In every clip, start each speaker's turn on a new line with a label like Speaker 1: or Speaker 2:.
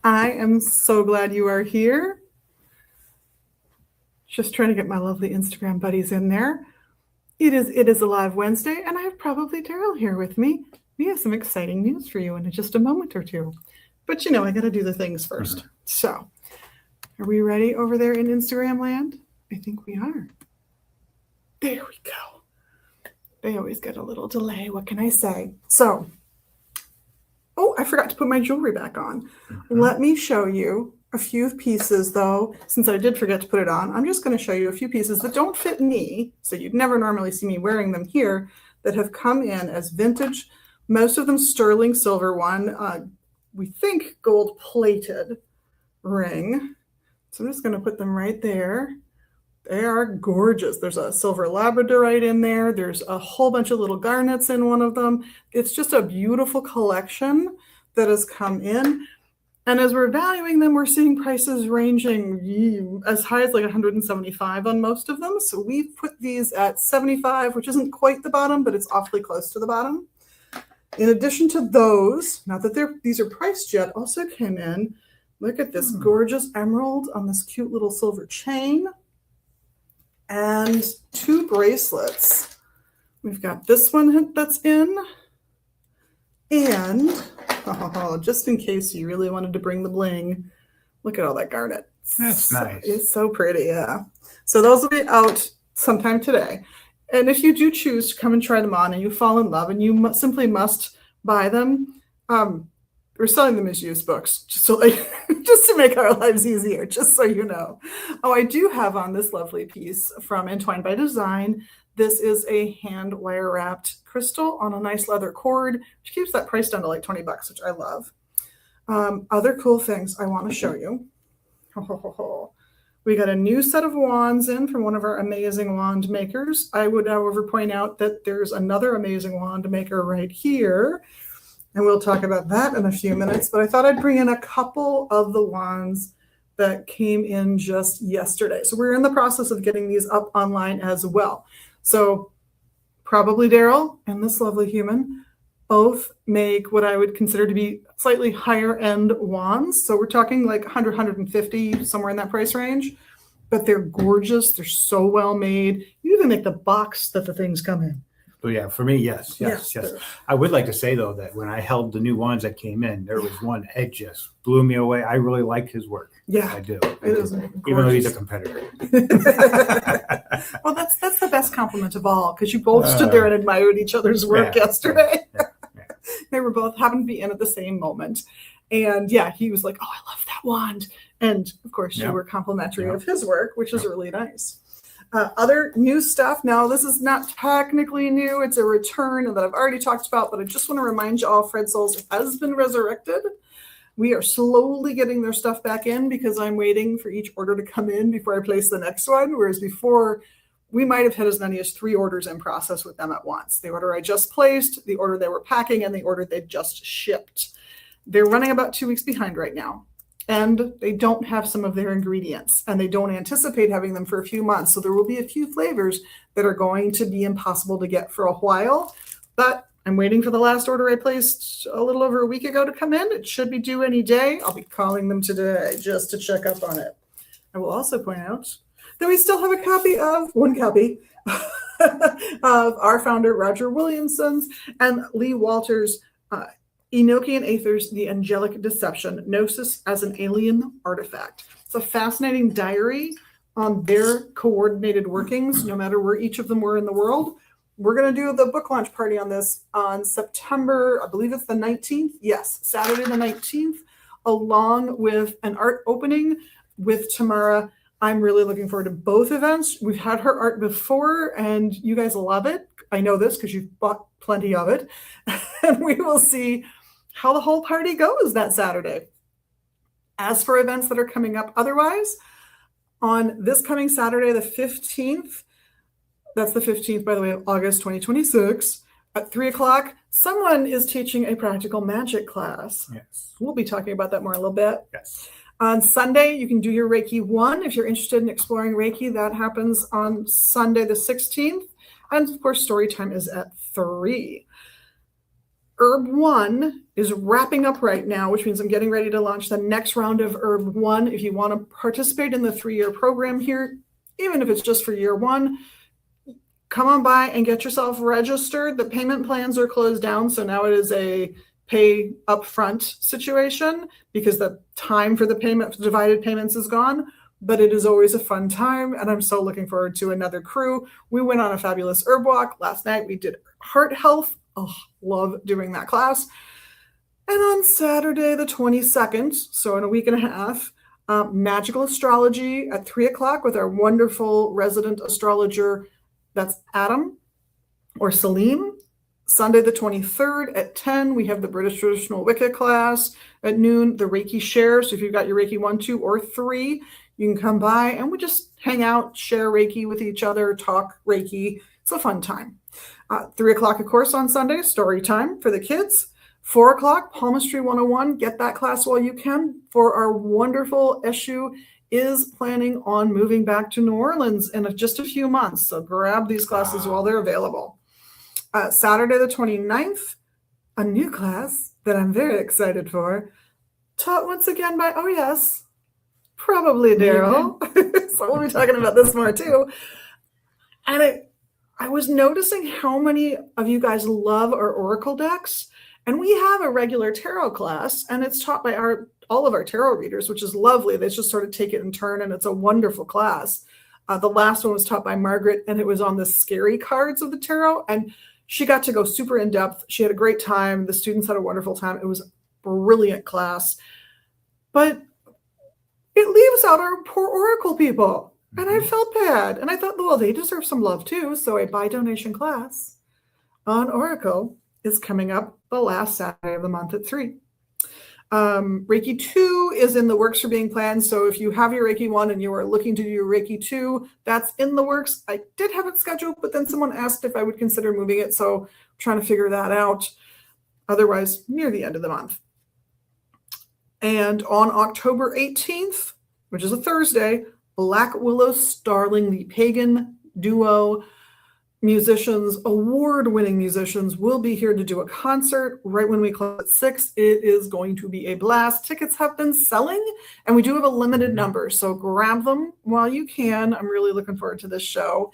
Speaker 1: I am so glad you are here. Just trying to get my lovely Instagram buddies in there. It is a live Wednesday, and I have Probably Darrell here with me. We have some exciting news for you in just a moment or two. But I got to do the things first. Mm-hmm. So, are we ready over there in Instagram land? I think we are. There we go. They always get a little delay. What can I say? So, I forgot to put my jewelry back on. Mm-hmm. Let me show you a few pieces, though, since I did forget to put it on. I'm just going to show you a few pieces that don't fit me, so you'd never normally see me wearing them here, that have come in as vintage, most of them sterling silver one, we think gold-plated ring. So I'm just going to put them right there. They are gorgeous. There's a silver labradorite in there. There's a whole bunch of little garnets in one of them. It's just a beautiful collection that has come in. And as we're valuing them, we're seeing prices ranging as high as like $175 on most of them. So we've put these at $75, which isn't quite the bottom, but it's awfully close to the bottom. In addition to those, not that these are priced yet, also came in. Look at this gorgeous emerald on this cute little silver chain. And 2 bracelets. We've got this one that's in. And, just in case you really wanted to bring the bling, look at all that garnet.
Speaker 2: That's nice.
Speaker 1: It's so pretty, yeah. So those will be out sometime today. And if you do choose to come and try them on and you fall in love and you simply must buy them, we're selling them as used books, just to make our lives easier, just so you know. I do have on this lovely piece from Entwined by Design. This is a hand wire wrapped crystal on a nice leather cord, which keeps that price down to like $20, which I love. Other cool things I want to show you. We got a new set of wands in from one of our amazing wand makers. I would, however, point out that there's another amazing wand maker right here. And we'll talk about that in a few minutes. But I thought I'd bring in a couple of the wands that came in just yesterday. So we're in the process of getting these up online as well. So Probably Darrell and this lovely human both make what I would consider to be slightly higher end wands. So we're talking like 100, 150, somewhere in that price range. But they're gorgeous. They're so well made. You even make the box that the things come in.
Speaker 2: Oh, yeah, for me, yes. I would like to say, though, that when I held the new wands that came in, there was one, Ed just blew me away. I really like his work.
Speaker 1: Yeah,
Speaker 2: I do.
Speaker 1: Even
Speaker 2: though he's a competitor.
Speaker 1: Well, that's the best compliment of all, because you both stood there and admired each other's work yesterday. Yeah. They were both happened to be in at the same moment. And yeah, he was like, "Oh, I love that wand." And of course, you were complimentary of his work, which is really nice. Other new stuff. Now, this is not technically new. It's a return that I've already talked about, but I just want to remind you all, Fred Souls has been resurrected. We are slowly getting their stuff back in because I'm waiting for each order to come in before I place the next one, whereas before, we might have had as many as 3 orders in process with them at once. The order I just placed, the order they were packing, and the order they just shipped. They're running about 2 weeks behind right now. And they don't have some of their ingredients, and they don't anticipate having them for a few months. So there will be a few flavors that are going to be impossible to get for a while, but I'm waiting for the last order I placed a little over a week ago to come in. It should be due any day. I'll be calling them today just to check up on it. I will also point out that we still have one copy of our founder, Roger Williamson's and Lee Walters' Enochian Aether's The Angelic Deception, Gnosis as an Alien Artifact. It's a fascinating diary on their coordinated workings, no matter where each of them were in the world. We're going to do the book launch party on this on September, I believe it's the 19th. Yes, Saturday the 19th, along with an art opening with Tamara. I'm really looking forward to both events. We've had her art before, and you guys love it. I know this because you've bought plenty of it. And we will see how the whole party goes that Saturday. As for events that are coming up otherwise, on this coming Saturday, the 15th, that's the 15th, by the way, of August 2026, at 3 o'clock, someone is teaching a practical magic class.
Speaker 2: Yes.
Speaker 1: We'll be talking about that more in a little bit.
Speaker 2: Yes.
Speaker 1: On Sunday, you can do your Reiki 1 if you're interested in exploring Reiki. That happens on Sunday the 16th. And, of course, story time is at 3. Herb 1 is wrapping up right now, which means I'm getting ready to launch the next round of Herb 1. If you want to participate in the 3-year program here, even if it's just for year 1, come on by and get yourself registered. The payment plans are closed down, so now it is a pay upfront situation because the time for the divided payments is gone. But it is always a fun time, and I'm so looking forward to another crew. We went on a fabulous herb walk last night. We did heart health. Oh, love doing that class. And on Saturday, the 22nd, so in a week and a half, magical astrology at 3:00 with our wonderful resident astrologer. That's Adam or Salim. Sunday, the 23rd at 10, we have the British Traditional Wicca class. At noon, the Reiki share. So if you've got your Reiki 1, 2, or 3, you can come by and we just hang out, share Reiki with each other, talk Reiki. It's a fun time. 3:00, of course, on Sunday, story time for the kids. 4:00, Palmistry 101. Get that class while you can. For our wonderful Eshu is planning on moving back to New Orleans in just a few months. So grab these classes while they're available. Saturday, the 29th, a new class that I'm very excited for, taught once again by, oh yes, Probably Darrell. So we'll be talking about this more too. And I was noticing how many of you guys love our Oracle decks. And we have a regular tarot class, and it's taught by all of our tarot readers, which is lovely. They just sort of take it in turn, and it's a wonderful class. The last one was taught by Margaret, and it was on the scary cards of the tarot. And she got to go super in depth. She had a great time. The students had a wonderful time. It was a brilliant class. But it leaves out our poor Oracle people. And I felt bad. And I thought, well, they deserve some love too. So a by donation class on Oracle is coming up the last Saturday of the month at 3. Reiki 2 is in the works for being planned. So if you have your Reiki 1 and you are looking to do your Reiki 2, that's in the works. I did have it scheduled, but then someone asked if I would consider moving it. So I'm trying to figure that out. Otherwise, near the end of the month. And on October 18th, which is a Thursday, Black Willow Starling, the pagan duo musicians, award-winning musicians, will be here to do a concert right when we close at 6. It is going to be a blast. Tickets have been selling, and we do have a limited number, so grab them while you can. I'm really looking forward to this show.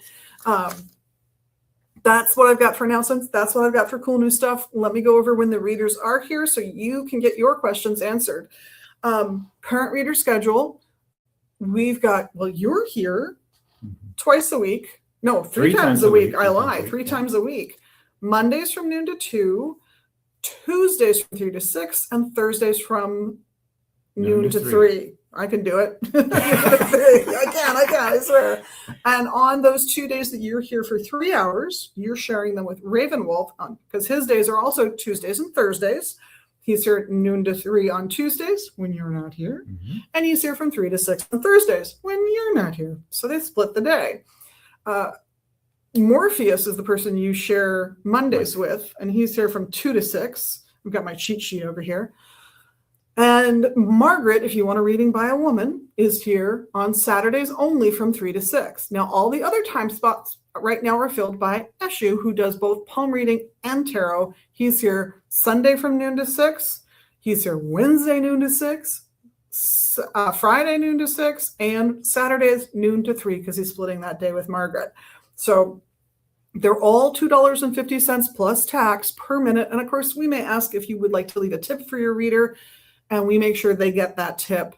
Speaker 1: That's what I've got for announcements. That's what I've got for cool new stuff. Let me go over when the readers are here so you can get your questions answered. Current reader schedule. We've got, well, you're here twice a week. No, three times a week. I lie. 3 times a week. Mondays from noon to 2, Tuesdays from 3 to 6, and Thursdays from noon to 3. I can do it. I can, I swear. And on those 2 days that you're here for 3 hours, you're sharing them with Ravenwolf because his days are also Tuesdays and Thursdays. He's here at noon to 3 on Tuesdays when you're not here. And he's here from 3 to 6 on Thursdays when you're not here. So they split the day. Morpheus is the person you share Mondays with, and he's here from 2 to 6. We've got my cheat sheet over here. And Margaret, if you want a reading by a woman, is here on Saturdays only from 3 to 6. Now, all the other time spots right now are filled by Eshu, who does both palm reading and tarot. He's here Sunday from noon to 6. He's here Wednesday noon to 6, Friday noon to 6, and Saturdays noon to 3 because he's splitting that day with Margaret. So they're all $2.50 plus tax per minute. And of course, we may ask if you would like to leave a tip for your reader, and we make sure they get that tip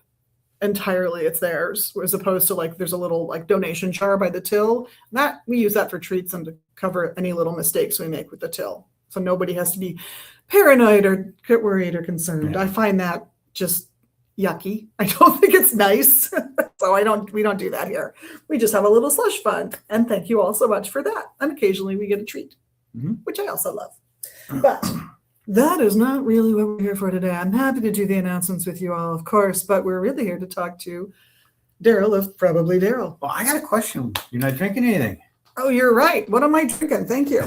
Speaker 1: entirely. It's theirs, as opposed to like there's a little like donation jar by the till. That we use that for treats and to cover any little mistakes we make with the till. So nobody has to be paranoid or get worried or concerned. I find that just yucky. I don't think it's nice. So we don't do that here. We just have a little slush fund. And thank you all so much for that. And occasionally we get a treat, which I also love. But that is not really what we're here for today. I'm happy to do the announcements with you all, of course, but we're really here to talk to Darrell of Probably Darrell.
Speaker 2: Well, I got a question. You're not drinking anything.
Speaker 1: Oh, you're right. What am I drinking? Thank you.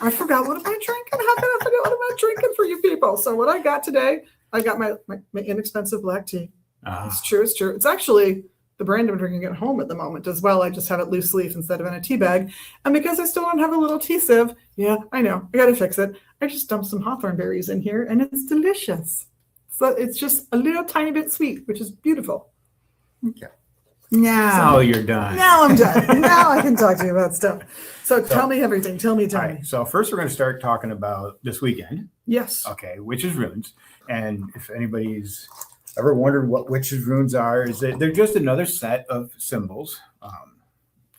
Speaker 1: I forgot. What am I drinking? How can I forget what am I drinking for you people? So what I got today, I got my inexpensive black tea. It's true. It's true. It's actually the brand I'm drinking at home at the moment as well. I just have it loose leaf instead of in a tea bag. And because I still don't have a little tea sieve, yeah, I know, I got to fix it. I just dumped some hawthorn berries in here and it's delicious. So it's just a little tiny bit sweet, which is beautiful.
Speaker 2: Okay. Now you're done.
Speaker 1: Now I'm done. Now I can talk to you about stuff. So tell me everything. Tell me.
Speaker 2: Right, so first we're going to start talking about this weekend.
Speaker 1: Yes.
Speaker 2: Okay, witches' runes. And if anybody's ever wondered what witches' runes are, is that they're just another set of symbols. I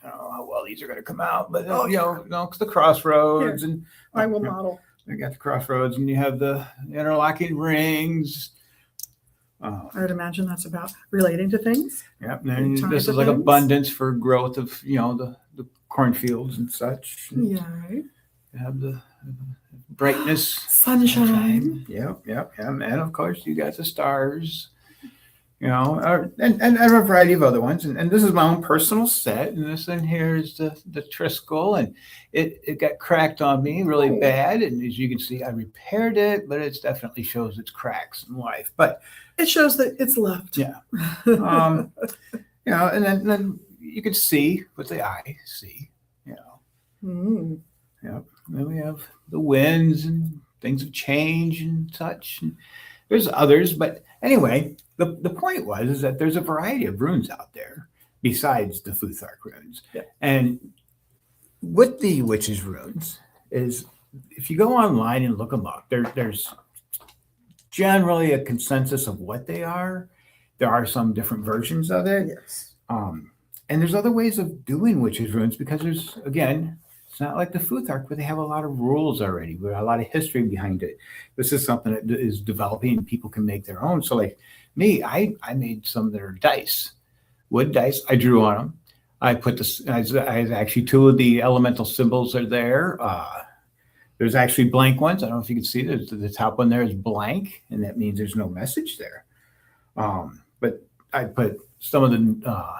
Speaker 2: don't know how well these are going to come out, but it's the crossroads. Here, and
Speaker 1: I will model.
Speaker 2: You got the crossroads, and you have the interlocking rings.
Speaker 1: I would imagine that's about relating to things.
Speaker 2: Yeah, and this is like things. Abundance for growth of the cornfields and such. And
Speaker 1: yeah, right.
Speaker 2: You have the brightness,
Speaker 1: sunshine.
Speaker 2: Yep. And of course you got the stars. And a variety of other ones. And this is my own personal set. And this one here is the Triskel, and it got cracked on me really bad. And as you can see, I repaired it, but it definitely shows its cracks in life. But
Speaker 1: it shows that it's left.
Speaker 2: Yeah. And then you can see with the eye,
Speaker 1: Mm.
Speaker 2: Yep. Then we have the winds and things of change and such. And there's others, but anyway, the point is that there's a variety of runes out there besides the Futhark runes.
Speaker 1: Yeah.
Speaker 2: And with the witches' runes is, if you go online and look them up, there's generally a consensus of what they are. There are some different versions of it.
Speaker 1: Yes.
Speaker 2: And there's other ways of doing witches' runes, because there's, again, it's not like the Futhark where they have a lot of rules already, with a lot of history behind it. This is something that is developing, and people can make their own. So like me, I made some that are dice, wood dice. I drew on them. I put I actually, two of the elemental symbols are there. There's actually blank ones. I don't know if you can see this. The top one there is blank, and that means there's no message there. But I put some of the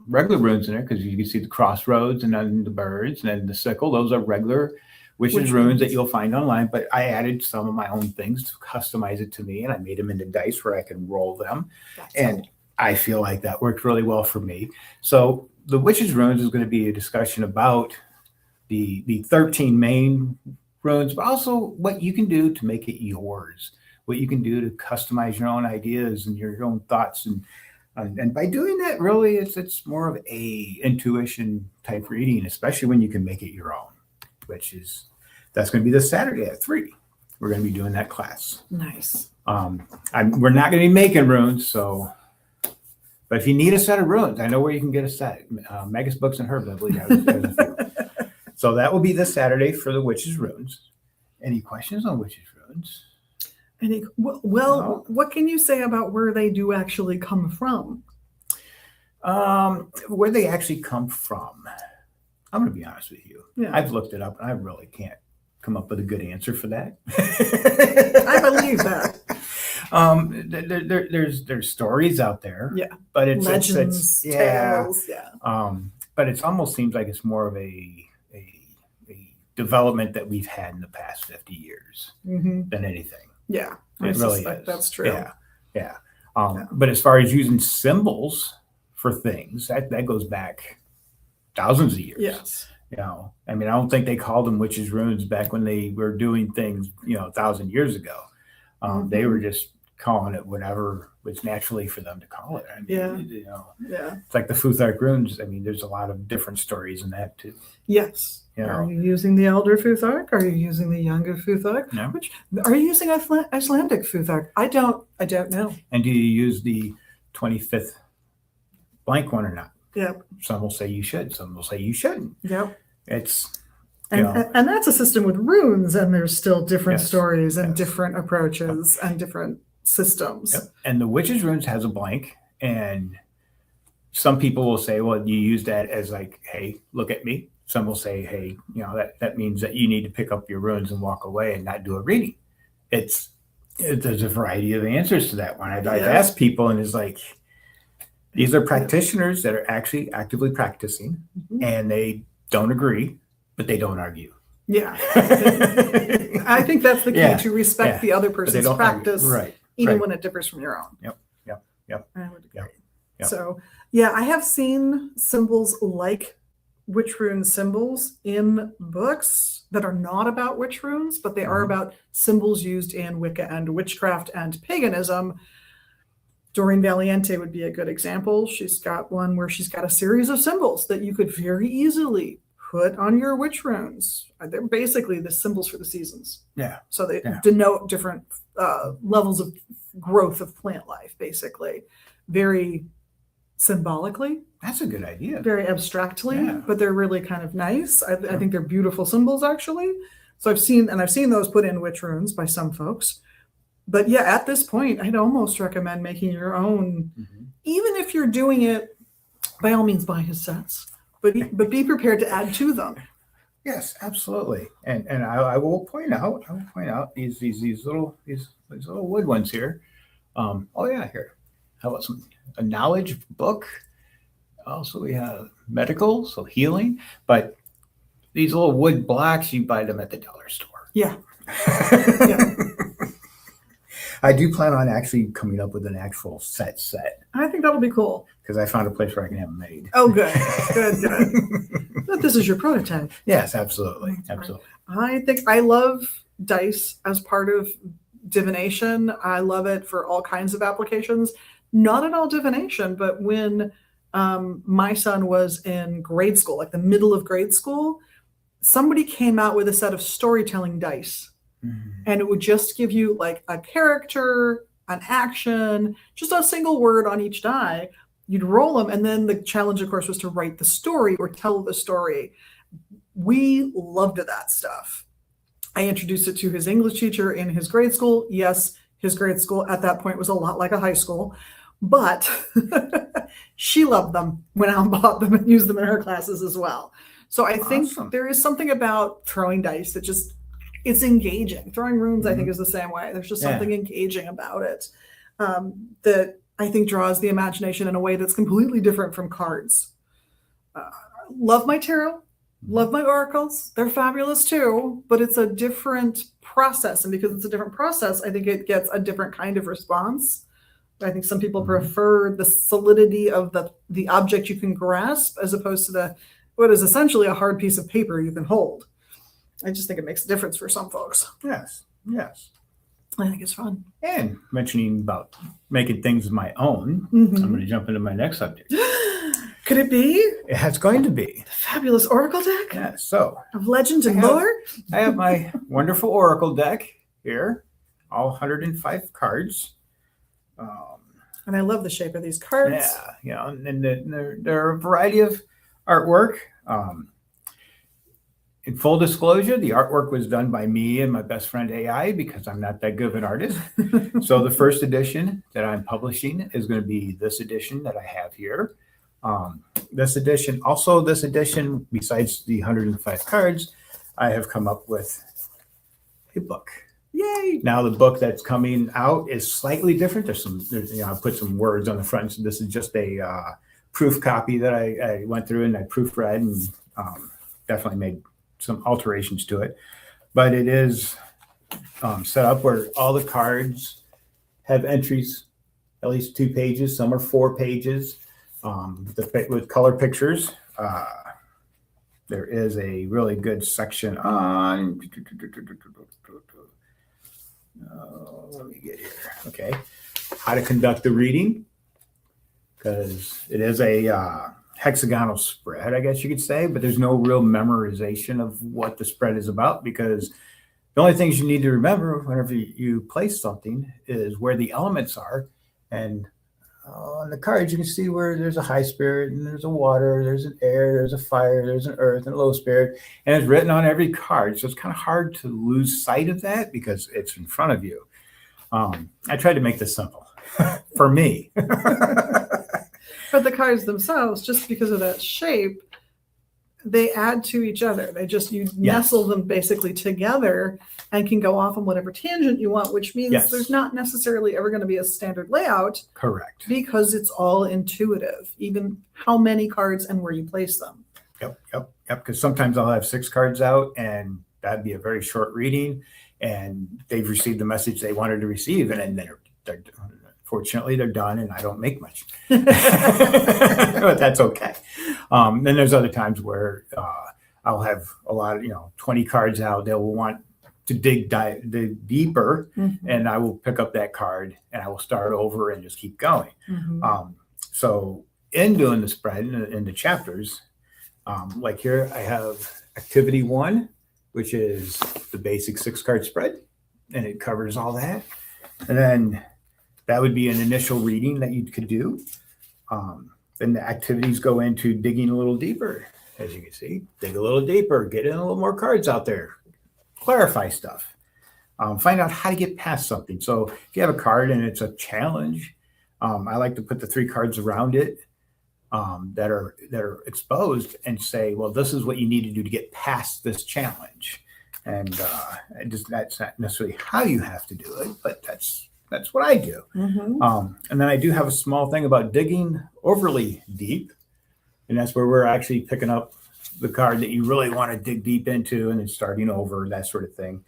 Speaker 2: regular runes in there, because you can see the crossroads and then the birds and then the sickle. Those are regular witches' runes that you'll find online, but I added some of my own things to customize it to me, and I made them into dice where I can roll them. And I feel like that worked really well for me. So the witches' runes is going to be a discussion about the 13 main runes, but also what you can do to make it yours, what you can do to customize your own ideas and your own thoughts. And by doing that, really, it's more of a intuition type reading, especially when you can make it your own, that's going to be this Saturday at 3. We're going to be doing that class.
Speaker 1: Nice.
Speaker 2: We're not going to be making runes, but if you need a set of runes, I know where you can get a set. Magus Books and Herbs, I believe. So that will be this Saturday for the witches' runes. Any questions on witches' runes?
Speaker 1: What can you say about where they do actually come from?
Speaker 2: Where they actually come from, I'm going to be honest with you.
Speaker 1: Yeah.
Speaker 2: I've looked it up, and I really can't come up with a good answer for that.
Speaker 1: I believe that.
Speaker 2: There's stories out there.
Speaker 1: Yeah.
Speaker 2: But it's
Speaker 1: legends, tales. Yeah.
Speaker 2: But it almost seems like it's more of a development that we've had in the past 50 years than anything.
Speaker 1: Yeah,
Speaker 2: it really is.
Speaker 1: That's true.
Speaker 2: Yeah. But as far as using symbols for things, that goes back thousands of years.
Speaker 1: Yes.
Speaker 2: I mean, I don't think they called them witches' runes back when they were doing things, 1,000 years ago. They were just calling it whatever was naturally for them to call it. I mean, it's like the Futhark runes. I mean, there's a lot of different stories in that too.
Speaker 1: Yes. Are you using the Elder Futhark? Are you using the Younger Futhark?
Speaker 2: No.
Speaker 1: Are you using Icelandic Futhark? I don't know.
Speaker 2: And do you use the 25th blank one or not?
Speaker 1: Yep.
Speaker 2: Some will say you should. Some will say you shouldn't.
Speaker 1: Yep.
Speaker 2: It's
Speaker 1: and that's a system with runes, and there's still different stories and different approaches and different systems.
Speaker 2: Yep. And the witches' runes has a blank, and some people will say, well, you use that as like, hey, look at me. Some will say, hey, that means that you need to pick up your runes and walk away and not do a reading. There's a variety of answers to that one. I've asked people, and it's like, these are practitioners that are actually actively practicing, and they don't agree, but they don't argue.
Speaker 1: Yeah. I think that's the key, to respect the other person's practice, even when it differs from your own.
Speaker 2: Yep.
Speaker 1: I would agree.
Speaker 2: Yep.
Speaker 1: So yeah, I have seen symbols like witch rune symbols in books that are not about witch runes, but they are about symbols used in Wicca and witchcraft and paganism. Doreen Valiente would be a good example. She's got one where she's got a series of symbols that you could very easily put on your witch runes. They're basically the symbols for the seasons.
Speaker 2: Yeah.
Speaker 1: So they denote different levels of growth of plant life, basically. Very symbolically.
Speaker 2: That's a good idea.
Speaker 1: Very abstractly, but they're really kind of nice. I think they're beautiful symbols, actually. So I've seen those put in witch runes by some folks. But yeah, at this point, I'd almost recommend making your own, even if you're doing it, by all means, buy his sets, but be prepared to add to them.
Speaker 2: Yes, absolutely. And I will point out these little wood ones here. Here. How about a knowledge book? Also, we have medical, so healing. But these little wood blocks, you buy them at the dollar store.
Speaker 1: Yeah.
Speaker 2: I do plan on actually coming up with an actual set.
Speaker 1: I think that'll be cool.
Speaker 2: Because I found a place where I can have them made.
Speaker 1: Oh, good. But this is your prototype.
Speaker 2: Yes, absolutely. Absolutely.
Speaker 1: I think I love dice as part of divination. I love it for all kinds of applications. Not at all divination, but when my son was in grade school, like the middle of grade school, somebody came out with a set of storytelling dice. And it would just give you like a character, an action, just a single word on each die. You'd roll them. And then the challenge, of course, was to write the story or tell the story. We loved that stuff. I introduced it to his English teacher in his grade school. Yes, his grade school at that point was a lot like a high school, but she loved them, went out and bought them and used them in her classes as well. So I think there is something about throwing dice that just, it's engaging. Throwing runes, I think, is the same way. There's just something engaging about it that I think draws the imagination in a way that's completely different from cards. Love my tarot, love my oracles. They're fabulous too, but it's a different process. And because it's a different process, I think it gets a different kind of response. I think some people prefer the solidity of the object you can grasp as opposed to what is essentially a hard piece of paper you can hold. I just think it makes a difference for some folks.
Speaker 2: Yes.
Speaker 1: I think it's fun.
Speaker 2: And mentioning about making things of my own, I'm going to jump into my next subject.
Speaker 1: Could it be?
Speaker 2: It's going to be.
Speaker 1: The fabulous Oracle deck?
Speaker 2: Yeah, so.
Speaker 1: Of legend and lore?
Speaker 2: I have my wonderful Oracle deck here, all 105 cards.
Speaker 1: And I love the shape of these cards.
Speaker 2: Yeah, and there are a variety of artwork. In full disclosure, the artwork was done by me and my best friend AI because I'm not that good of an artist. So the first edition that I'm publishing is going to be this edition that I have here. This edition, besides the 105 cards, I have come up with a book. Yay! Now the book that's coming out is slightly different. I put some words on the front. So this is just a proof copy that I went through and I proofread and definitely made some alterations to it, but it is set up where all the cards have entries, at least 2 pages. Some are 4 pages with color pictures. There is a really good section on, let me get here. Okay. How to conduct the reading, because it is a hexagonal spread, I guess you could say, but there's no real memorization of what the spread is about, because the only things you need to remember whenever you place something is where the elements are. And on the cards, you can see where there's a high spirit and there's a water, there's an air, there's a fire, there's an earth and a low spirit. And it's written on every card. So it's kind of hard to lose sight of that because it's in front of you. I tried to make this simple for me.
Speaker 1: But the cards themselves, just because of that shape, they add to each other. Nestle them basically together and can go off on whatever tangent you want, which means there's not necessarily ever going to be a standard layout.
Speaker 2: Correct.
Speaker 1: Because it's all intuitive, even how many cards and where you place them.
Speaker 2: Yep. Because sometimes I'll have 6 cards out and that'd be a very short reading and they've received the message they wanted to receive. And then they're Fortunately, they're done and I don't make much, but that's okay. Then there's other times where I'll have a lot of, 20 cards out. They'll want to dig deeper, and I will pick up that card and I will start over and just keep going. So in doing the spread in the chapters, like here I have activity 1, which is the basic 6-card spread, and it covers all that. And then that would be an initial reading that you could do. Then the activities go into digging a little deeper. As you can see, dig a little deeper, get in a little more cards out there, clarify stuff, find out how to get past something. So if you have a card and it's a challenge, I like to put the 3 cards around it that are exposed and say, well, this is what you need to do to get past this challenge. And that's not necessarily how you have to do it, but that's what I do. And then I do have a small thing about digging overly deep. And that's where we're actually picking up the card that you really want to dig deep into and then starting over, that sort of thing.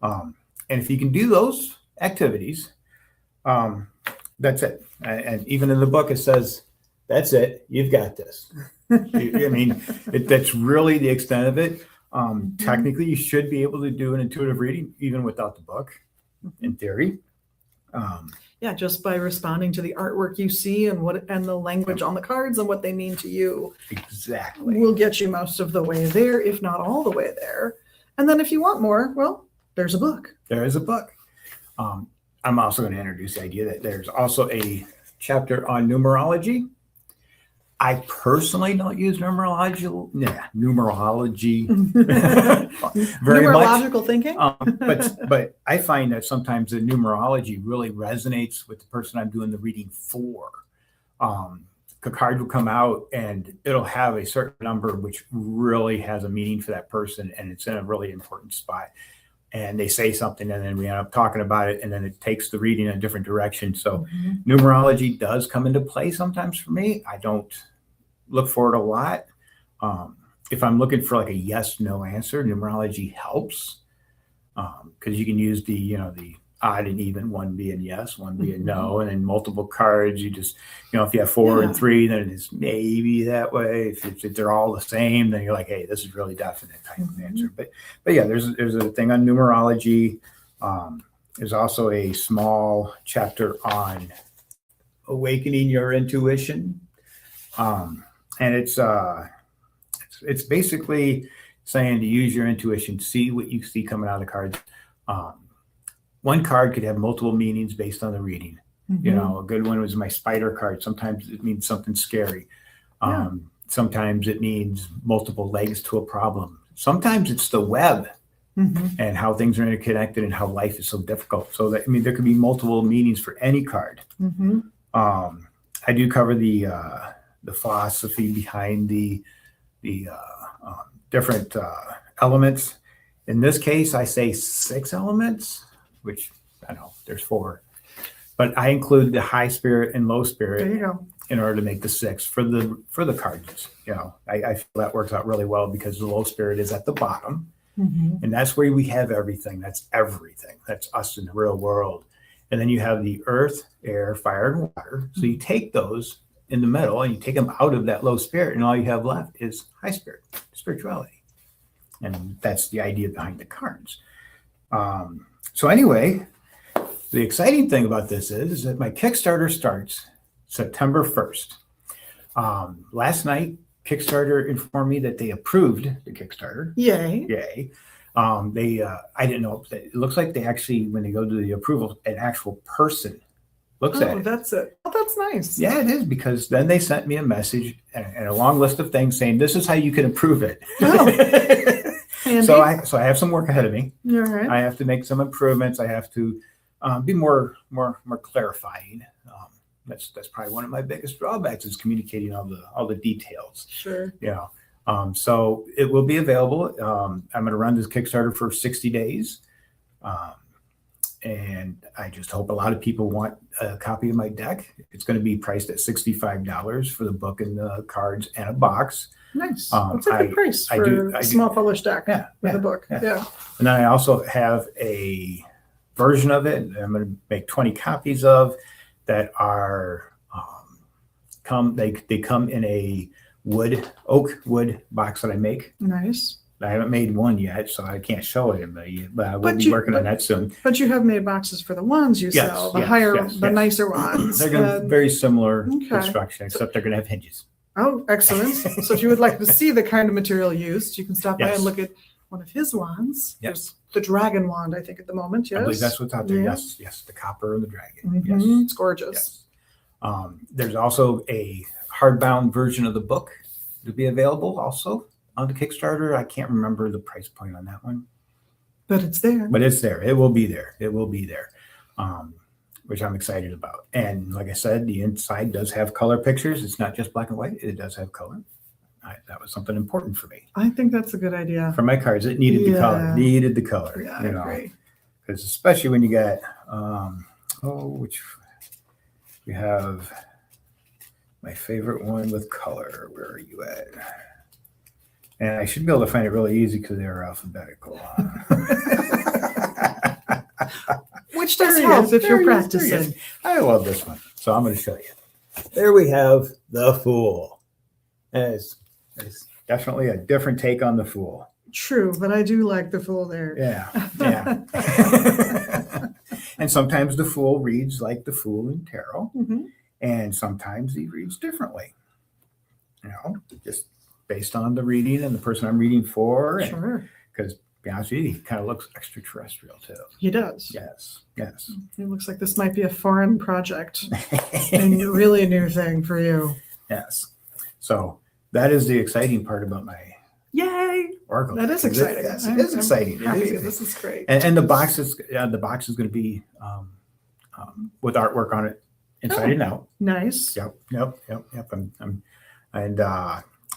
Speaker 2: And if you can do those activities, that's it. And even in the book, it says, that's it. You've got this. That's really the extent of it. Technically, you should be able to do an intuitive reading even without the book, in theory.
Speaker 1: Just by responding to the artwork you see and the language on the cards and what they mean to you.
Speaker 2: Exactly.
Speaker 1: Will get you most of the way there, if not all the way there. And then if you want more, well, there's a book.
Speaker 2: There is a book. I'm also going to introduce the idea that there's also a chapter on numerology. I personally don't use numerology very
Speaker 1: Numerological
Speaker 2: much.
Speaker 1: thinking.
Speaker 2: But I find that sometimes the numerology really resonates with the person I'm doing the reading for. The card will come out and it'll have a certain number which really has a meaning for that person, and it's in a really important spot. And they say something, and then we end up talking about it, and then it takes the reading in a different direction. So numerology does come into play sometimes for me. I don't look for it a lot. If I'm looking for like a yes/no answer, numerology helps, because you can use the odd and even, one being yes, one being no, and then multiple cards. You just, if you have 4 and 3, then it's maybe that way. If they're all the same, then you're like, hey, this is really definite type of answer. But yeah, there's a thing on numerology. There's also a small chapter on awakening your intuition. And it's basically saying to use your intuition, see what you see coming out of the cards. One card could have multiple meanings based on the reading. A good one was my spider card. Sometimes it means something scary. Sometimes it means multiple legs to a problem. Sometimes it's the web and how things are interconnected and how life is so difficult. So that, there could be multiple meanings for any card. I do cover the philosophy behind the different elements. In this case, I say 6 elements, which I know there's 4, but I include the high spirit and low spirit in order to make the 6 for the cards. I feel that works out really well because the low spirit is at the bottom, and that's where we have everything. That's everything. That's us in the real world. And then you have the earth, air, fire, and water. So you take those in the middle and you take them out of that low spirit, and all you have left is high spirit, spirituality. And that's the idea behind the cards. So anyway, the exciting thing about this is that my Kickstarter starts September 1st. Last night, Kickstarter informed me that they approved the Kickstarter. Yay. I didn't know. It looks like they actually, when they go to the approval, an actual person looks at it. That's it.
Speaker 1: Oh, that's nice.
Speaker 2: Yeah, it is, because then they sent me a message and a long list of things saying, this is how you can approve it. So I have some work ahead of me.
Speaker 1: All right.
Speaker 2: I have to make some improvements. I have to be more clarifying. That's probably one of my biggest drawbacks, is communicating all the details.
Speaker 1: Sure.
Speaker 2: So it will be available. I'm going to run this Kickstarter for 60 days. And I just hope a lot of people want a copy of my deck. It's going to be priced at $65 for the book and the cards and a box.
Speaker 1: Nice. That's a good price for a small published deck with a book. Yeah.
Speaker 2: And then I also have a version of it I'm going to make 20 copies of that are they come in a oak wood box that I make.
Speaker 1: Nice.
Speaker 2: I haven't made one yet, so I can't show it, but I will be working on that soon.
Speaker 1: But you have made boxes for the ones you sell, the nicer ones.
Speaker 2: They're going to be very similar construction, except they're going to have hinges.
Speaker 1: Oh, excellent. So if you would like to see the kind of material used, you can stop by and look at one of his wands.
Speaker 2: Yes.
Speaker 1: There's the dragon wand, I think, at the moment. Yes.
Speaker 2: I believe that's what's out there. Yes. Yes. The copper and the dragon.
Speaker 1: Yes. It's gorgeous.
Speaker 2: Yes. There's also a hardbound version of the book to be available also on the Kickstarter. I can't remember the price point on that one.
Speaker 1: But it's there.
Speaker 2: But it's there. It will be there. It will be there. Which I'm excited about. And like I said, the inside does have color pictures. It's not just black and white. It does have color. That was something important for me.
Speaker 1: I think that's a good idea.
Speaker 2: For my cards, it needed the color. Needed the color.
Speaker 1: Yeah, I agree.
Speaker 2: Because especially when you got, which we have my favorite one with color. Where are you at? And I should be able to find it really easy because they're alphabetical.
Speaker 1: Which does help if you're practicing.
Speaker 2: I love this one. So I'm going to show you. There we have the Fool. And it's definitely a different take on the Fool.
Speaker 1: True, but I do like the Fool there.
Speaker 2: Yeah. And sometimes the Fool reads like the Fool in tarot. Mm-hmm. And sometimes he reads differently. Just based on the reading and the person I'm reading for.
Speaker 1: Sure.
Speaker 2: Because to be honest with you, he kind of looks extraterrestrial too.
Speaker 1: He does.
Speaker 2: Yes.
Speaker 1: It looks like this might be a foreign project and really a new thing for you.
Speaker 2: Yes. So that is the exciting part about my oracle.
Speaker 1: That is exciting.
Speaker 2: It is exciting.
Speaker 1: This is great.
Speaker 2: And the box is going to be with artwork on it inside and out.
Speaker 1: Nice.
Speaker 2: Yep. And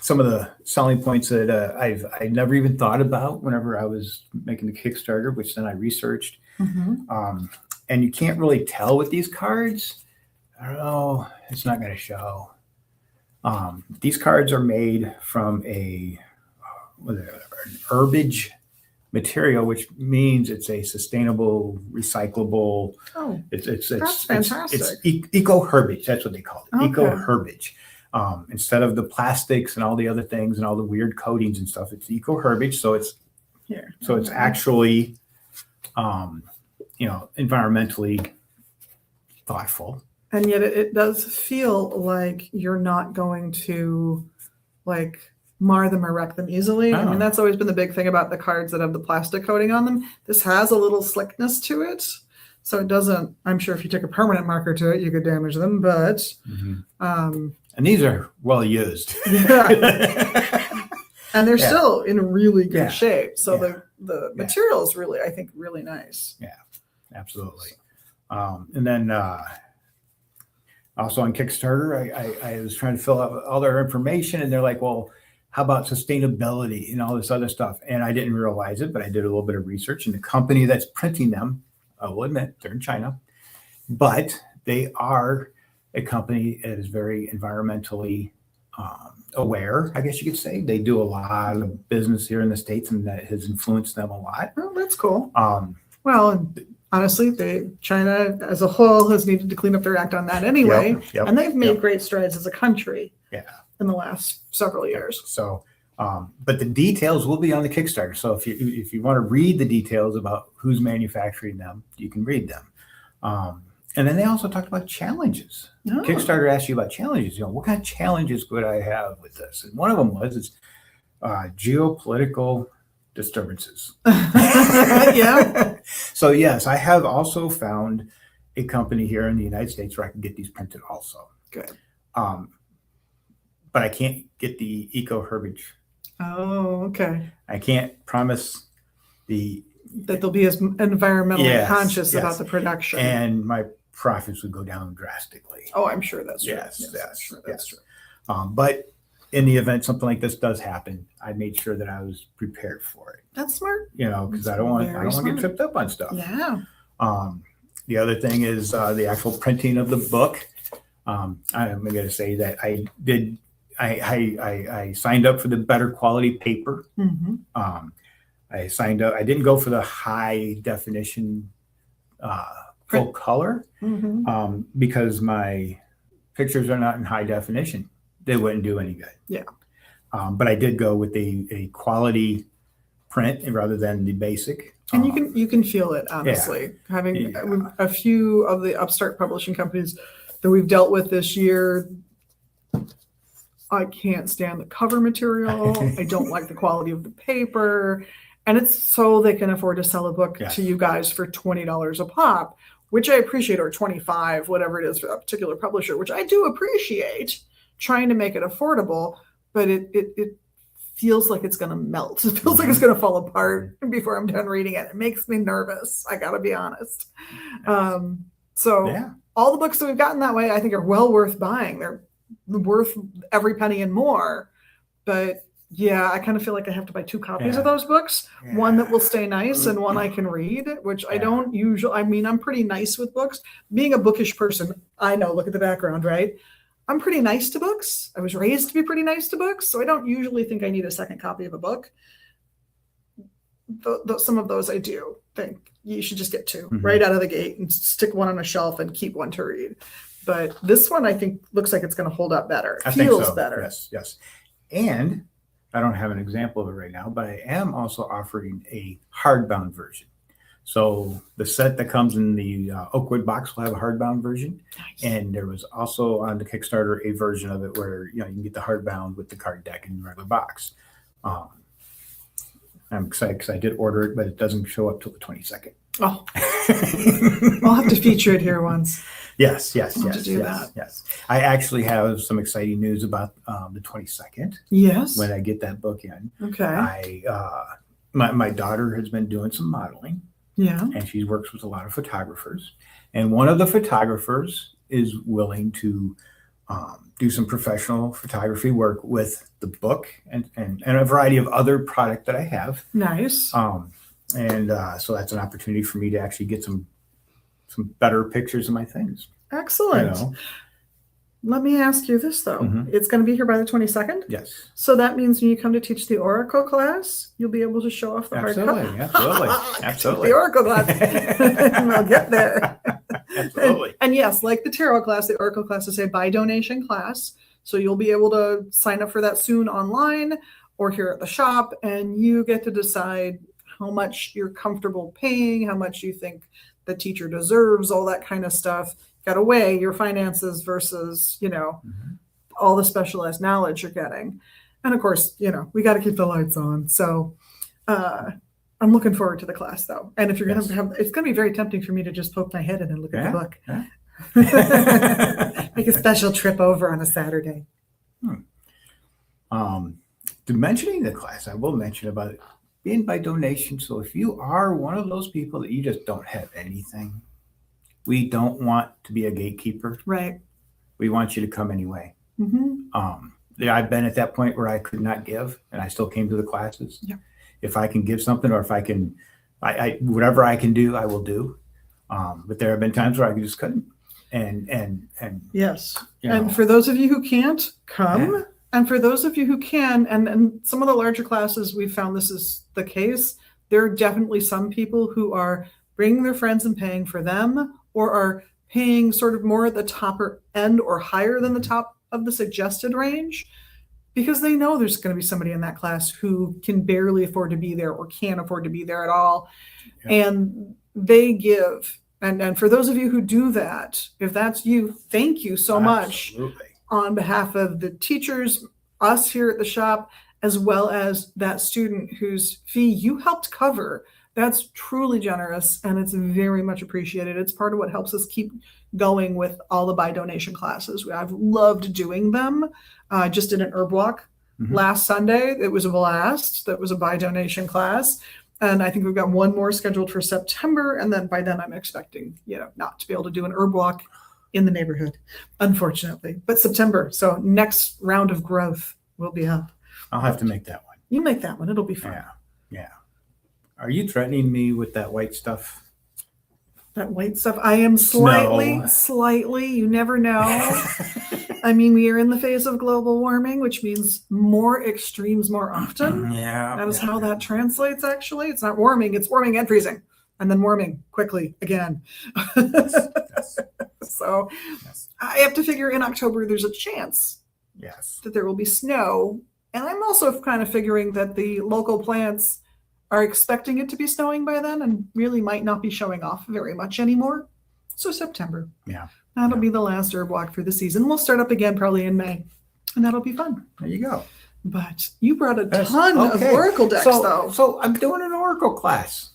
Speaker 2: some of the selling points that I never even thought about whenever I was making the Kickstarter, which then I researched. Mm-hmm. And you can't really tell with these cards. I don't know. It's not going to show. These cards are made from an herbage material, which means it's a sustainable, recyclable.
Speaker 1: Oh,
Speaker 2: that's
Speaker 1: fantastic.
Speaker 2: It's eco herbage. That's what they call it.
Speaker 1: Okay.
Speaker 2: Eco herbage. Instead of the plastics and all the other things and all the weird coatings and stuff, it's eco herbage. So it's
Speaker 1: here.
Speaker 2: So it's actually, environmentally thoughtful.
Speaker 1: And yet it does feel like you're not going to mar them or wreck them easily. I mean, that's always been the big thing about the cards that have the plastic coating on them. This has a little slickness to it. So it doesn't, I'm sure if you took a permanent marker to it, you could damage them, but.
Speaker 2: Mm-hmm. And these are well used.
Speaker 1: Yeah. And they're still in really good shape. So the material is really, I think, really nice.
Speaker 2: Yeah, absolutely. And then also on Kickstarter, I was trying to fill out all their information, and they're like, well, how about sustainability and all this other stuff? And I didn't realize it, but I did a little bit of research, and the company that's printing them, I will admit, they're in China, but they are a company that is very environmentally aware, I guess you could say. They do a lot of business here in the States, and that has influenced them a lot.
Speaker 1: Oh, that's cool. Well, honestly, China as a whole has needed to clean up their act on that anyway.
Speaker 2: Yep,
Speaker 1: and they've made great strides as a country in the last several years.
Speaker 2: So, but the details will be on the Kickstarter. So if you want to read the details about who's manufacturing them, you can read them. And then they also talked about challenges. Oh. Kickstarter asked you about challenges. What kind of challenges would I have with this? And one of them was geopolitical disturbances.
Speaker 1: Yeah.
Speaker 2: So yes, I have also found a company here in the United States where I can get these printed also.
Speaker 1: Good.
Speaker 2: But I can't get the eco herbage.
Speaker 1: Oh, okay.
Speaker 2: I can't promise
Speaker 1: that they'll be as environmentally conscious about the production.
Speaker 2: And my profits would go down drastically.
Speaker 1: Oh, I'm sure that's true.
Speaker 2: Yes.
Speaker 1: That's true.
Speaker 2: But in the event something like this does happen, I made sure that I was prepared for it.
Speaker 1: That's smart.
Speaker 2: Because I don't want to get tripped up on stuff.
Speaker 1: Yeah.
Speaker 2: The other thing is the actual printing of the book. I'm going to say that I did. I signed up for the better quality paper. Mm-hmm. I signed up. I didn't go for the high definition full color,
Speaker 1: Mm-hmm.
Speaker 2: because my pictures are not in high definition. They wouldn't do any good.
Speaker 1: Yeah.
Speaker 2: But I did go with a quality print rather than the basic.
Speaker 1: And you can feel it, honestly. Having a few of the upstart publishing companies that we've dealt with this year, I can't stand the cover material. I don't like the quality of the paper. And it's so they can afford to sell a book to you guys for $20 a pop, which I appreciate, or $25, whatever it is for a particular publisher, which I do appreciate, trying to make it affordable, but it feels like it's going to melt. It feels like it's going to fall apart before I'm done reading it. It makes me nervous. I got to be honest. All the books that we've gotten that way, I think, are well worth buying. They're worth every penny and more. But yeah, I kind of feel like I have to buy 2 copies of those books. One that will stay nice and one I can read, which I don't usually. I mean, I'm pretty nice with books. Being a bookish person, I know, look at the background, right? I'm pretty nice to books. I was raised to be pretty nice to books, so I don't usually think I need a second copy of a book. Some of those I do think you should just get 2 right out of the gate and stick one on a shelf and keep one to read. But this one, I think, looks like it's going to hold up better. It feels better.
Speaker 2: Yes. And I don't have an example of it right now, but I am also offering a hardbound version. So the set that comes in the Oakwood box will have a hardbound version. Nice. And there was also on the Kickstarter a version of it where you can get the hardbound with the card deck in the regular box. I'm excited because I did order it, but it doesn't show up till the 22nd.
Speaker 1: Oh, I'll have to feature it here once.
Speaker 2: Yes. I actually have some exciting news about the 22nd.
Speaker 1: Yes.
Speaker 2: When I get that book in.
Speaker 1: Okay.
Speaker 2: My daughter has been doing some modeling.
Speaker 1: Yeah.
Speaker 2: And she works with a lot of photographers. And one of the photographers is willing to do some professional photography work with the book and a variety of other product that I have.
Speaker 1: Nice.
Speaker 2: So that's an opportunity for me to actually get some better pictures of my things.
Speaker 1: Excellent. Let me ask you this, though. It's going to be here by the 22nd?
Speaker 2: Yes.
Speaker 1: So that means when you come to teach the Oracle class, you'll be able to show off the hard copy.
Speaker 2: Absolutely.
Speaker 1: The Oracle class. And we'll get there.
Speaker 2: Absolutely.
Speaker 1: And yes, like the Tarot class, the Oracle class is a by donation class. So you'll be able to sign up for that soon online or here at the shop, and you get to decide how much you're comfortable paying, how much you think the teacher deserves, all that kind of stuff. Got to weigh your finances versus, all the specialized knowledge you're getting. And of course, we got to keep the lights on. So I'm looking forward to the class, though. And if you're going to it's going to be very tempting for me to just poke my head in and look at the book. Make a special trip over on a Saturday.
Speaker 2: Mentioning the class, I will mention about it being by donation. So if you are one of those people that you just don't have anything, we don't want to be a gatekeeper.
Speaker 1: Right.
Speaker 2: We want you to come anyway. I've been at that point where I could not give, and I still came to the classes.
Speaker 1: Yeah.
Speaker 2: If I can give something, or if I can, whatever I can do, I will do. But there have been times where I just couldn't. And
Speaker 1: yes. And for those of you who can't, come. Yeah. And for those of you who can, and some of the larger classes, we've found this is the case. There are definitely some people who are bringing their friends and paying for them, or are paying sort of more at the top end or higher than the top of the suggested range, because they know there's going to be somebody in that class who can barely afford to be there or can't afford to be there at all. Yeah. And they give. And for those of you who do that, if that's you, thank you so much on behalf of the teachers, us here at the shop, as well as that student whose fee you helped cover. That's truly generous, and it's very much appreciated. It's part of what helps us keep going with all the by donation classes. I've loved doing them. I just did an herb walk last Sunday. It was a blast. That was a by donation class. And I think we've got one more scheduled for September. And then by then I'm expecting, not to be able to do an herb walk in the neighborhood, unfortunately. But September. So next round of growth will be up.
Speaker 2: I'll have to make that one.
Speaker 1: You make that one. It'll be fun.
Speaker 2: Yeah. Are you threatening me with that white stuff?
Speaker 1: That white stuff? I am slightly, you never know. I mean, we are in the phase of global warming, which means more extremes more often.
Speaker 2: Yeah.
Speaker 1: That is how that translates, actually. It's not warming, it's warming and freezing. and then warming quickly again.
Speaker 2: Yes.
Speaker 1: So
Speaker 2: Yes.
Speaker 1: I have to figure in October there's a chance
Speaker 2: Yes.
Speaker 1: that there will be snow. And I'm also kind of figuring that the local plants are expecting it to be snowing by then and really might not be showing off very much anymore. So September.
Speaker 2: Yeah.
Speaker 1: That'll
Speaker 2: Yeah.
Speaker 1: be the last herb walk for the season. We'll start up again probably in May. And that'll be fun.
Speaker 2: There you go.
Speaker 1: But you brought a
Speaker 2: Yes.
Speaker 1: ton of
Speaker 2: Okay.
Speaker 1: oracle decks, though.
Speaker 2: So I'm doing an oracle class,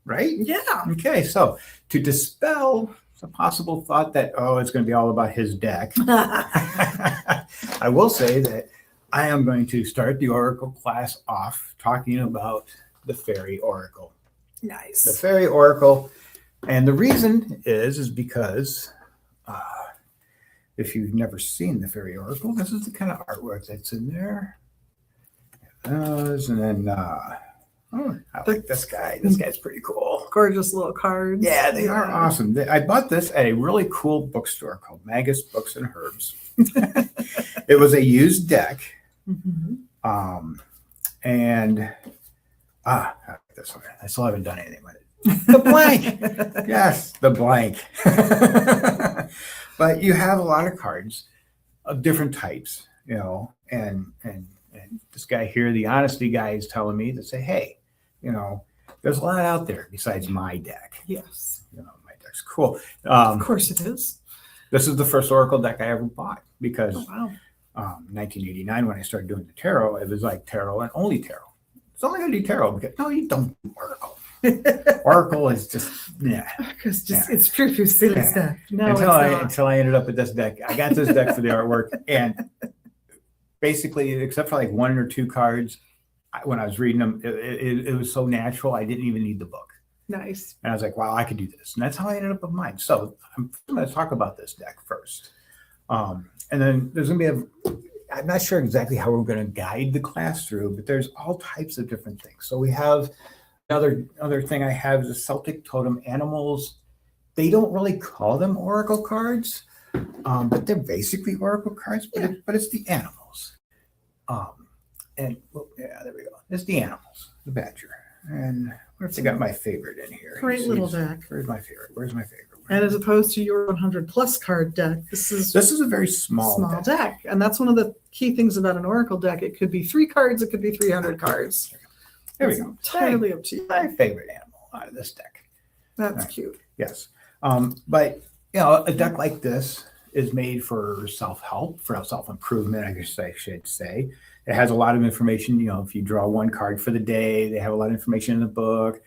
Speaker 2: right?
Speaker 1: Yeah.
Speaker 2: Okay. So to dispel the possible thought that, oh, it's going to be all about his deck, I will say that I am going to start the oracle class off talking about the fairy oracle.
Speaker 1: Nice.
Speaker 2: The fairy oracle. And the reason is because if you've never seen the fairy oracle, this is the kind of artwork that's in there. And then, I like this guy. This guy's pretty cool.
Speaker 1: Gorgeous little cards.
Speaker 2: Yeah, they are awesome. I bought this at a really cool bookstore called Magus Books and Herbs. It was a used deck.
Speaker 1: Mm-hmm.
Speaker 2: And I like this one. I still haven't done anything with it. The blank. Yes, the blank. But you have a lot of cards of different types, and this guy here, the honesty guy, is telling me to say, hey, there's a lot out there besides my deck.
Speaker 1: Yes.
Speaker 2: My deck's cool.
Speaker 1: Of course it is.
Speaker 2: This is the first oracle deck I ever bought because
Speaker 1: Oh, wow.
Speaker 2: 1989, when I started doing the tarot, it was like tarot and only tarot. It's only going to do tarot because, no, you don't do oracle. Oracle is just,
Speaker 1: Because it's pure silly stuff. No,
Speaker 2: until I ended up with this deck. I got this deck for the artwork, and basically, except for like one or two cards, when I was reading them, it was so natural. I didn't even need the book.
Speaker 1: Nice.
Speaker 2: And I was like, wow, I could do this. And that's how I ended up with mine. So I'm going to talk about this deck first. And then there's going to be I'm not sure exactly how we're going to guide the class through, but there's all types of different things. So we have another thing I have is the Celtic totem animals. They don't really call them oracle cards, but they're basically oracle cards, but it's the animals. There we go. It's the animals, the badger. And what if I got my favorite in here?
Speaker 1: Great little deck.
Speaker 2: Where's my favorite?
Speaker 1: And as opposed to your 100 plus card deck, this is
Speaker 2: a very small
Speaker 1: deck. And that's one of the key things about an oracle deck. It could be 3 cards, it could be 300 cards.
Speaker 2: There we go.
Speaker 1: Entirely up to you.
Speaker 2: My favorite animal out of this deck.
Speaker 1: That's cute.
Speaker 2: Yes. But a deck like this is made for self-help, for self-improvement, I guess I should say. It has a lot of information. If you draw one card for the day, they have a lot of information in the book.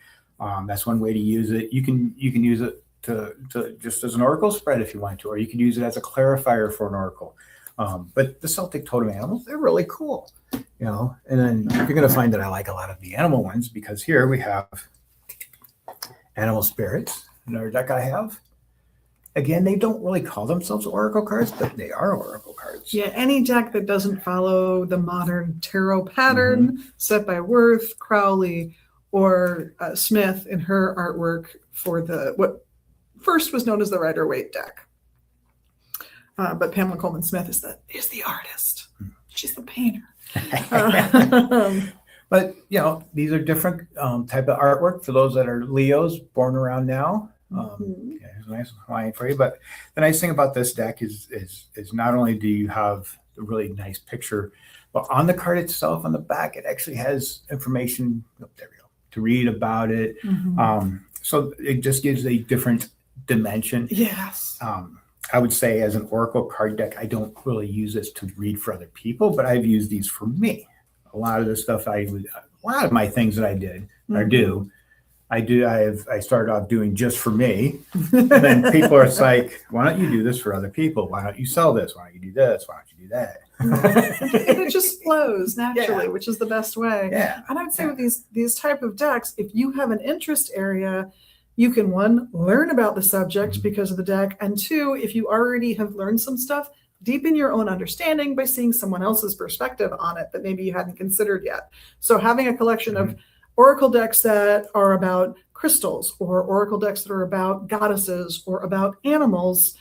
Speaker 2: That's one way to use it. You can use it to just as an oracle spread if you want to, or you can use it as a clarifier for an oracle. But the Celtic totem animals, they're really cool. And then you're going to find that I like a lot of the animal ones because here we have animal spirits. Another deck I have. Again, they don't really call themselves oracle cards, but they are oracle cards.
Speaker 1: Yeah, any deck that doesn't follow the modern tarot pattern set by Worth, Crowley, or Smith in her artwork for what first was known as the Rider-Waite deck. But Pamela Coleman Smith is the artist. She's the painter.
Speaker 2: But these are different type of artwork for those that are Leos born around now. Here's a nice line for you. But the nice thing about this deck is not only do you have a really nice picture, but on the card itself, on the back, it actually has information. Oh, there we go, to read about it. So it just gives a different dimension.
Speaker 1: Yes.
Speaker 2: I would say as an oracle card deck, I don't really use this to read for other people, but I've used these for me. A lot of the stuff a lot of my things that I did or do, I started off doing just for me. And then people are like, why don't you do this for other people? Why don't you sell this? Why don't you do this? Why don't you do that?
Speaker 1: And it just flows naturally, which is the best way.
Speaker 2: Yeah.
Speaker 1: And I would say with these type of decks, if you have an interest area, you can, 1, learn about the subject because of the deck, and 2, if you already have learned some stuff, deepen your own understanding by seeing someone else's perspective on it that maybe you hadn't considered yet. So having a collection of oracle decks that are about crystals or oracle decks that are about goddesses or about animals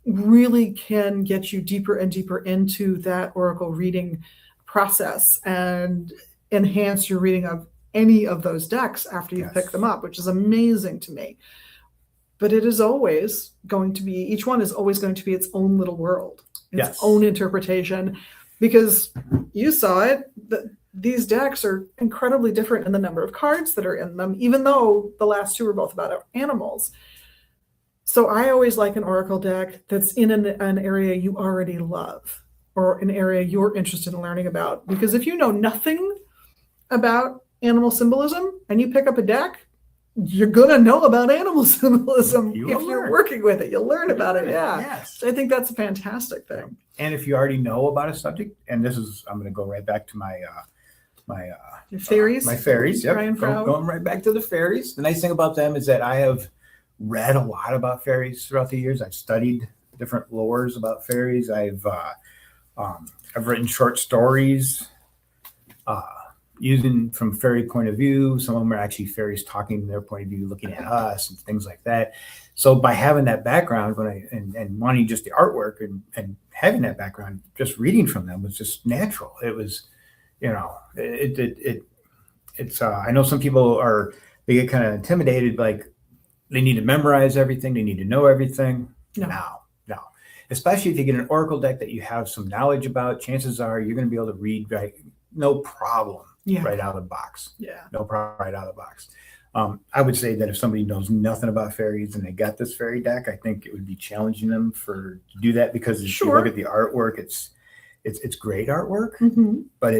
Speaker 1: really can get you deeper and deeper into that oracle reading process and enhance your reading of any of those decks after you pick them up, which is amazing to me. But it is always going to be, each one is always going to be its own little world, its own interpretation, because you saw it, that these decks are incredibly different in the number of cards that are in them, even though the last two are both about animals. So I always like an Oracle deck that's in an area you already love, or an area you're interested in learning about. Because if you know nothing about animal symbolism and you pick up a deck, you're going to know about animal symbolism if you're working with it. You'll learn about it. Yeah.
Speaker 2: Yes.
Speaker 1: I think that's a fantastic thing.
Speaker 2: And if you already know about a subject, and this is, I'm going to go right back to my
Speaker 1: Your fairies.
Speaker 2: My fairies. Yep. Going right back to the fairies. The nice thing about them is that I have read a lot about fairies throughout the years. I've studied different lores about fairies. I've written short stories using from fairy point of view. Some of them are actually fairies talking from their point of view, looking at us and things like that. So by having that background, and wanting just the artwork and having that background, just reading from them was just natural. It was, it's I know some people they get kind of intimidated, like they need to memorize everything, they need to know everything. No. Especially if you get an Oracle deck that you have some knowledge about, chances are you're going to be able to read no problem right out of the box.
Speaker 1: Yeah.
Speaker 2: No problem right out of the box. I would say that if somebody knows nothing about fairies and they got this fairy deck, I think it would be challenging them to do that, because if you look at the artwork, it's great artwork, but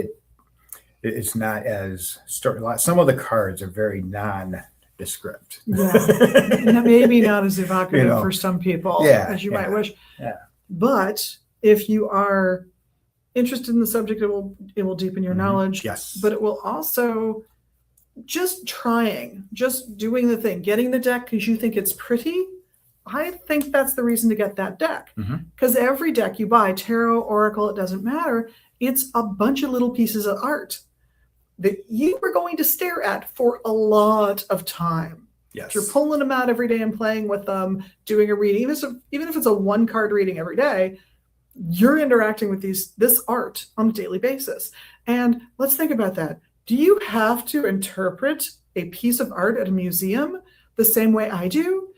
Speaker 2: it's not as some of the cards are very nondescript.
Speaker 1: Yeah. Maybe not as evocative for some people as you might wish.
Speaker 2: Yeah.
Speaker 1: But if you are interested in the subject, it will deepen your knowledge.
Speaker 2: Yes.
Speaker 1: But it will also just doing the thing, getting the deck because you think it's pretty. I think that's the reason to get that deck. Because every deck you buy, tarot, oracle, it doesn't matter. It's a bunch of little pieces of art that you are going to stare at for a lot of time.
Speaker 2: Yes.
Speaker 1: If you're pulling them out every day and playing with them, doing a reading, even if it's a 1-card reading every day, you're interacting with this art on a daily basis. And let's think about that. Do you have to interpret a piece of art at a museum the same way I do?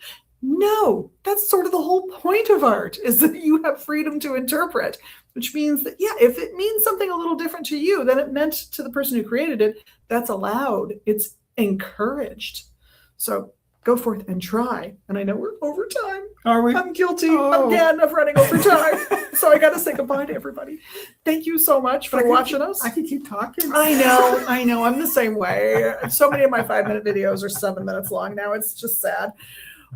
Speaker 1: No, that's sort of the whole point of art, is that you have freedom to interpret, which means that, if it means something a little different to you than it meant to the person who created it, that's allowed. It's encouraged. So go forth and try. And I know we're over time.
Speaker 2: Are we?
Speaker 1: I'm guilty again of running over time. So I got to say goodbye to everybody. Thank you so much for watching us.
Speaker 2: I can keep talking.
Speaker 1: I know. I'm the same way. So many of my 5-minute videos are 7 minutes long now. It's just sad.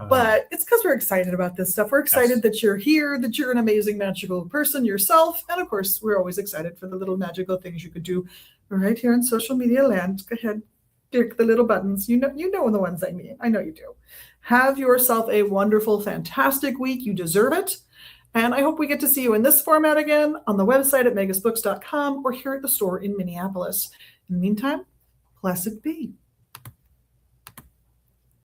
Speaker 1: But it's because we're excited about this stuff. We're excited that you're here, that you're an amazing magical person yourself. And of course, we're always excited for the little magical things you could do right here in social media land. Go ahead, click the little buttons. You know the ones I mean. I know you do. Have yourself a wonderful, fantastic week. You deserve it. And I hope we get to see you in this format again on the website at magusbooks.com or here at the store in Minneapolis. In the meantime, blessed be.